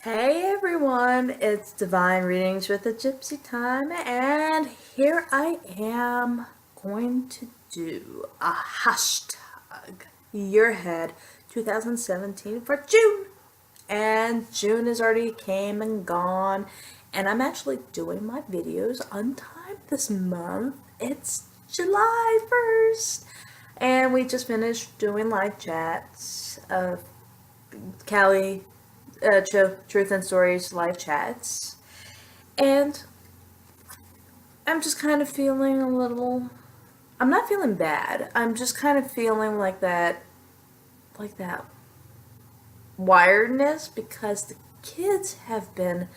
Hey everyone, it's Divine Readings with the Gypsy Time, and here I am going to do a hashtag Year Ahead 2017 for June. And June has already came and gone, and I'm actually doing my videos on time this month. It's July 1st, and we just finished doing live chats of Callie Truth and Stories live chats, and I'm just kind of feeling a little. I'm not feeling bad. I'm just kind of feeling like that wiredness because the kids have been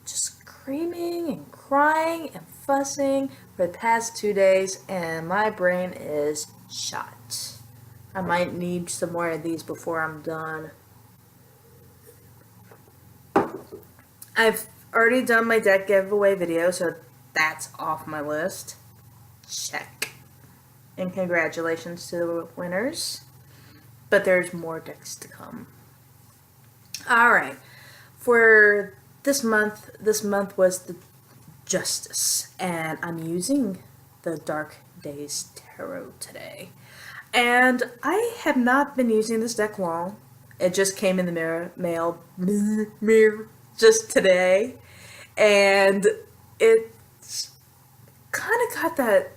just screaming and crying and fussing for the past 2 days, and my brain is shot. I might need some more of these before I'm done. I've already done my deck giveaway video, so that's off my list. Check. And congratulations to the winners. But there's more decks to come. Alright. For this month was the Justice. And I'm using the Dark Days Tarot today. And I have not been using this deck long. It just came in the mail just today. And it's kind of got that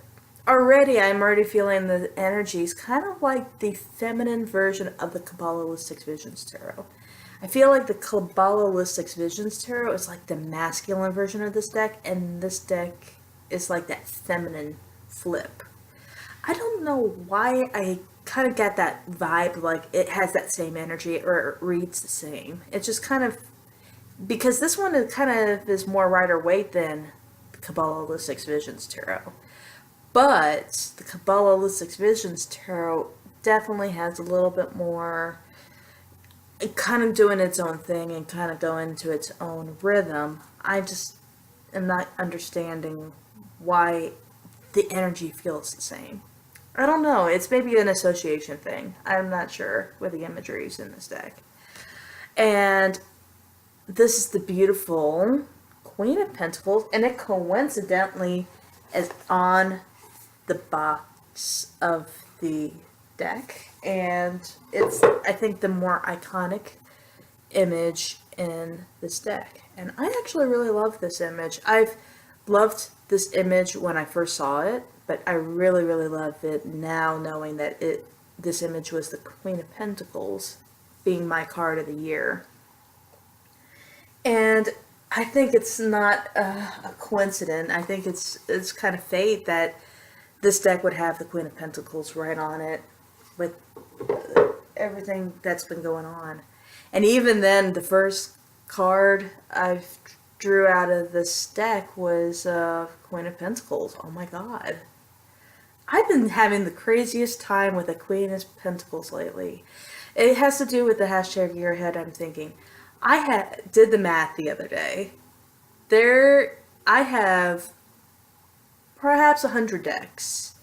already. I'm already feeling the energies kind of like the feminine version of the Kabbalistic Visions Tarot. I feel like the Kabbalistic Visions Tarot is like the masculine version of this deck, and this deck is like that feminine flip. I don't know why I kind of get that vibe, like it has that same energy or it reads the same. It's just kind of because this one is kind of is more Rider-Waite than the Kabbalistic Visions Tarot. But the Kabbalistic Visions Tarot definitely has a little bit more kind of doing its own thing and kind of going into its own rhythm. I just am not understanding why the energy feels the same. I don't know. It's maybe an association thing. I'm not sure with the imageries in this deck. And this is the beautiful Queen of Pentacles, and it coincidentally is on the box of the deck, and it's, I think, the more iconic image in this deck. And I actually really love this image. I've loved this image when I first saw it, but I really, really love it now knowing that this image was the Queen of Pentacles being my card of the year. And I think it's not a coincidence. I think it's kind of fate that this deck would have the Queen of Pentacles right on it with everything that's been going on. And even then, the first card I drew out of this deck was Queen of Pentacles. Oh my god. I've been having the craziest time with the Queen of Pentacles lately. It has to do with the hashtag Year Ahead, I'm thinking. Did the math the other day. I have perhaps 100 decks,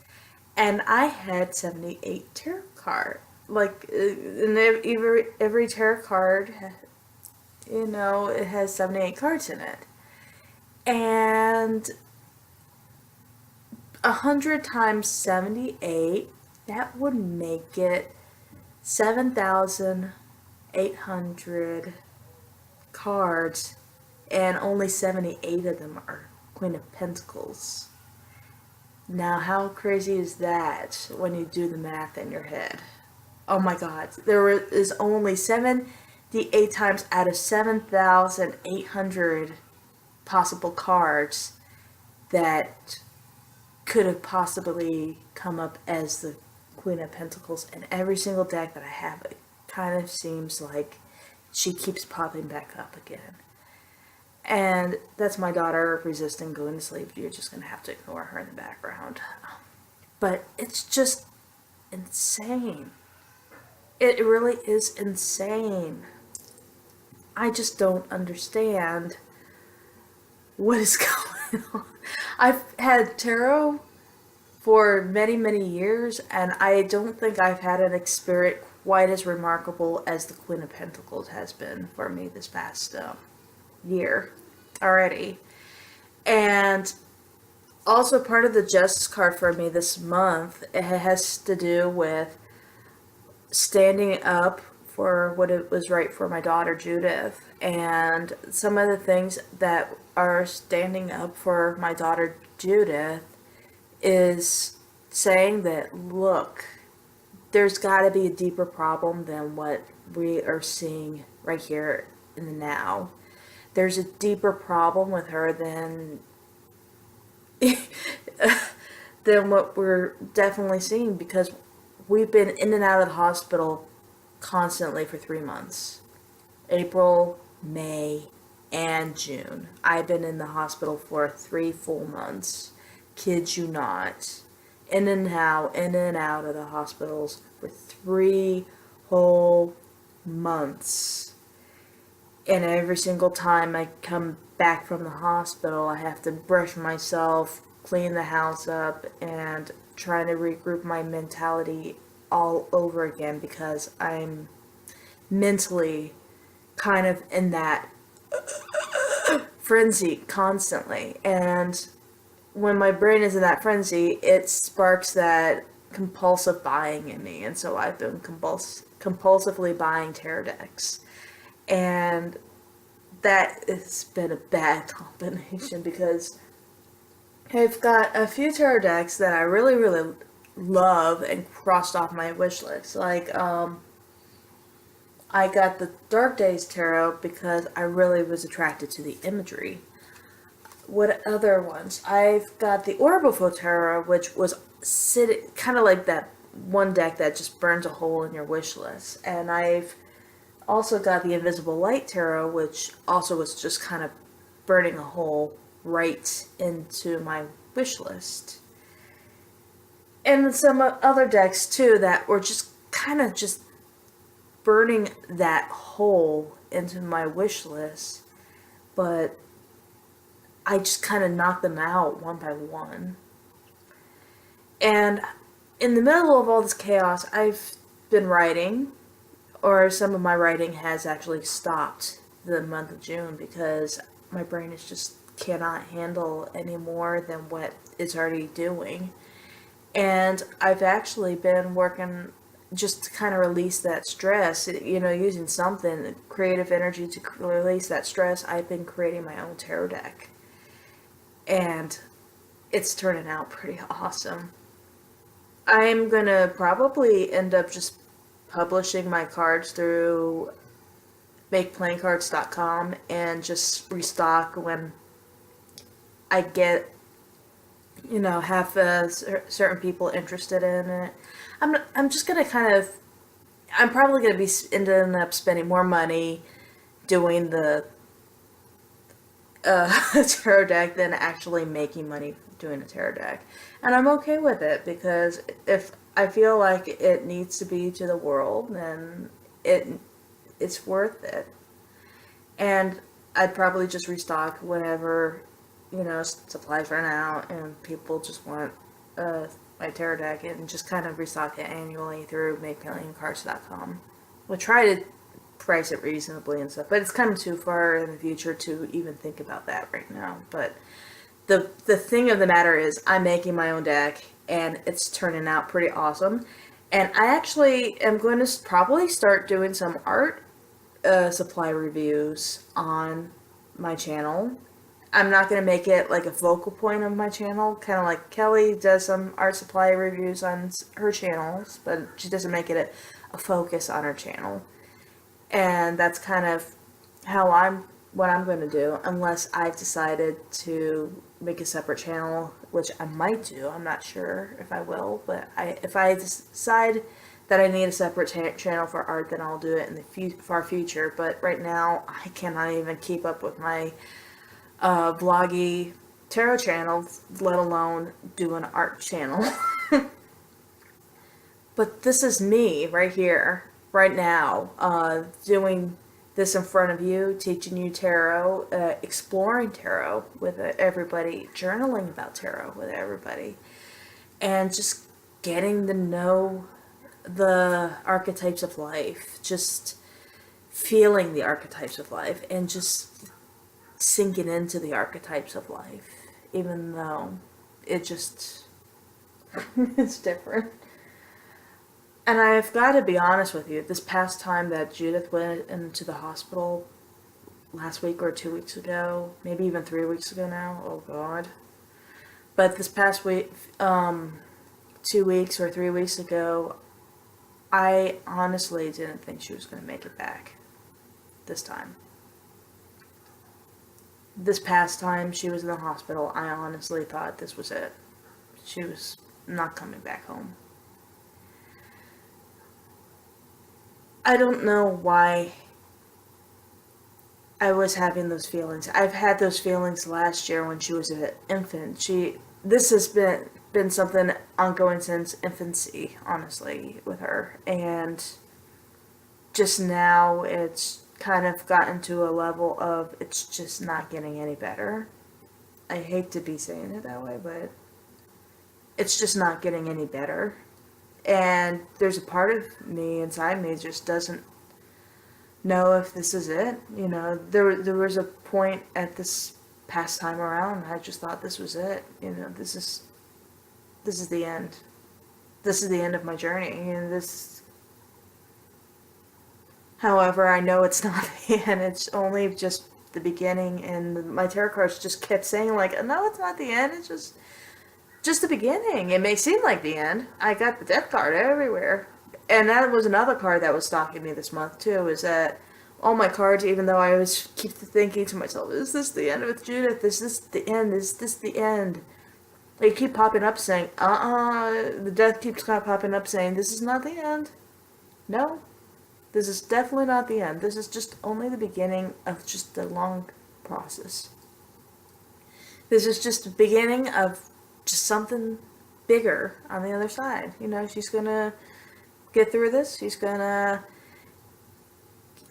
and I had 78 tarot cards. Like, in every tarot card, it has 78 cards in it. And 100 times 78, that would make it 7,800 cards, and only 78 of them are Queen of Pentacles. Now, how crazy is that when you do the math in your head? Oh my god, there is only 78 times out of 7,800 possible cards that could have possibly come up as the Queen of Pentacles, and every single deck that I have, it kind of seems like she keeps popping back up again. And that's my daughter resisting going to sleep. You're just going to have to ignore her in the background. But it's just insane. It really is insane. I just don't understand what is going on. I've had tarot for many, many years, and I don't think I've had an experience quite as remarkable as the Queen of Pentacles has been for me this past year already. And also part of the justice card for me this month, it has to do with standing up for what it was right for my daughter Judith. And some of the things that are standing up for my daughter Judith is saying that, look, there's got to be a deeper problem than what we are seeing right here in the now. There's a deeper problem with her than than what we're definitely seeing, because we've been in and out of the hospital constantly for 3 months. April, May, and June. I've been in the hospital for 3 full months. Kid you not. In and out of the hospitals for 3 whole months. And every single time I come back from the hospital, I have to brush myself, clean the house up, and trying to regroup my mentality all over again, because I'm mentally kind of in that frenzy constantly. And when my brain is in that frenzy, it sparks that compulsive buying in me. And so I've been compulsively buying tarot decks. And that has been a bad combination, because I've got a few tarot decks that I really, really love and crossed off my wish list. Like, I got the Dark Days Tarot because I really was attracted to the imagery. What other ones? I've got the Orbital Tarot, which was sitting kind of like that one deck that just burns a hole in your wish list. And I've also got the Invisible Light Tarot, which also was just kind of burning a hole right into my wish list. And some other decks too that were just kind of just burning that hole into my wish list, but I just kind of knocked them out one by one. And in the middle of all this chaos, I've been writing, or some of my writing has actually stopped the month of June, because my brain is just cannot handle any more than what it's already doing. And I've actually been working just to kind of release that stress, using something, creative energy to release that stress. I've been creating my own tarot deck. And it's turning out pretty awesome. I'm going to probably end up just publishing my cards through MakePlayingCards.com and just restock when I get, have certain people interested in it. I'm just going to I'm probably going to be ending up spending more money doing the tarot deck than actually making money doing a tarot deck. And I'm okay with it, because if I feel like it needs to be to the world, then it's worth it. And I'd probably just restock whenever, supplies run out and people just want my tarot deck, and just kind of restock it annually through MakePlayingCards.com. We'll try to price it reasonably and stuff, but it's kind of too far in the future to even think about that right now. But the thing of the matter is, I'm making my own deck, and it's turning out pretty awesome. And I actually am going to probably start doing some art supply reviews on my channel. I'm not going to make it like a focal point of my channel, kind of like Kelly does some art supply reviews on her channels, but she doesn't make it a focus on her channel. And that's kind of what I'm going to do, unless I've decided to make a separate channel, which I might do. I'm not sure if I will, but if I decide that I need a separate channel for art, then I'll do it in the far future. But right now, I cannot even keep up with my vloggy tarot channel, let alone do an art channel. But this is me right here, right now, doing this in front of you, teaching you tarot, exploring tarot with everybody, journaling about tarot with everybody, and just getting to know the archetypes of life, just feeling the archetypes of life, and just sinking into the archetypes of life, even though it just it's different. And I've got to be honest with you, this past time that Judith went into the hospital last week or 2 weeks ago, maybe even 3 weeks ago now, oh god. But this past week, 2 weeks or 3 weeks ago, I honestly didn't think she was going to make it back this time. This past time she was in the hospital, I honestly thought this was it. She was not coming back home. I don't know why I was having those feelings. I've had those feelings last year when she was an infant. This has been something ongoing since infancy, honestly, with her. And just now it's kind of gotten to a level of it's just not getting any better. I hate to be saying it that way, but it's just not getting any better. And there's a part of me inside me just doesn't know if this is it. You know, there was a point at this past time around, I just thought this was it. You know, this is the end. This is the end of my journey. And this, however, I know it's not the end. It's only just the beginning. And my tarot cards just kept saying like, no, it's not the end. It's just the beginning. It may seem like the end. I got the death card everywhere. And that was another card that was stalking me this month too, is that all my cards, even though I always keep thinking to myself, is this the end with Judith? Is this the end? Is this the end? They keep popping up saying, the death keeps popping up saying, this is not the end. No, this is definitely not the end. This is just only the beginning of just a long process. This is just the beginning of just something bigger on the other side. You know, she's gonna get through this. She's gonna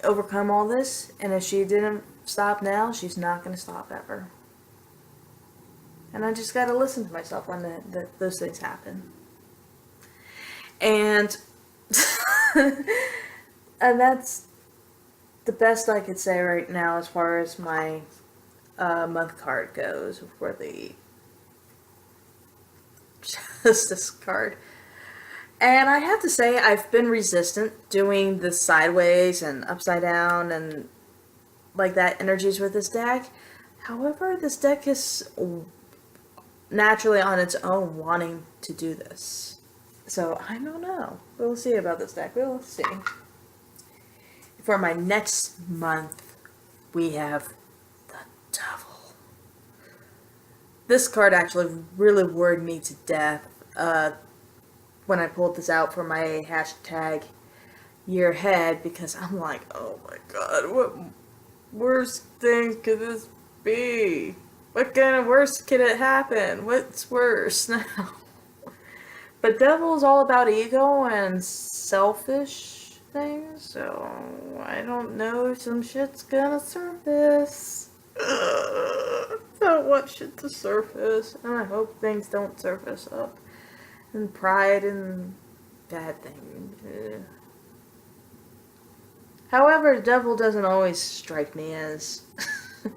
overcome all this. And if she didn't stop now, she's not gonna stop ever. And I just gotta listen to myself when those things happen. And and that's the best I could say right now as far as my month card goes for the Justice card. And I have to say, I've been resistant doing the sideways and upside down and like that energies with this deck. However, this deck is naturally on its own wanting to do this. So, I don't know. We'll see about this deck. We'll see. For my next month, we have the Devil. This card actually really worried me to death when I pulled this out for my hashtag year ahead, because I'm like, oh my god, what worse things could this be? What kind of worse could it happen? What's worse now? But Devil is all about ego and selfish things, so I don't know if some shit's gonna surface. I don't want shit to surface, and I hope things don't surface up. And pride and bad things. However, the Devil doesn't always strike me as a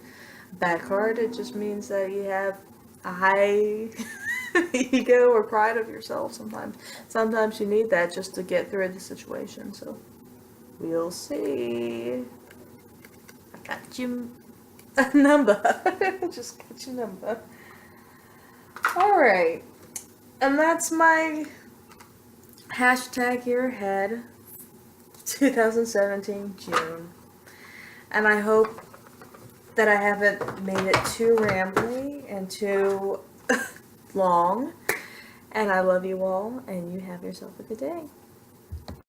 bad card. It just means that you have a high ego or pride of yourself sometimes. Sometimes you need that just to get through the situation, so we'll see. I got you a number. Just got your number. Alright. And that's my hashtag year ahead, 2017 June. And I hope that I haven't made it too rambly and too long. And I love you all, and you have yourself a good day.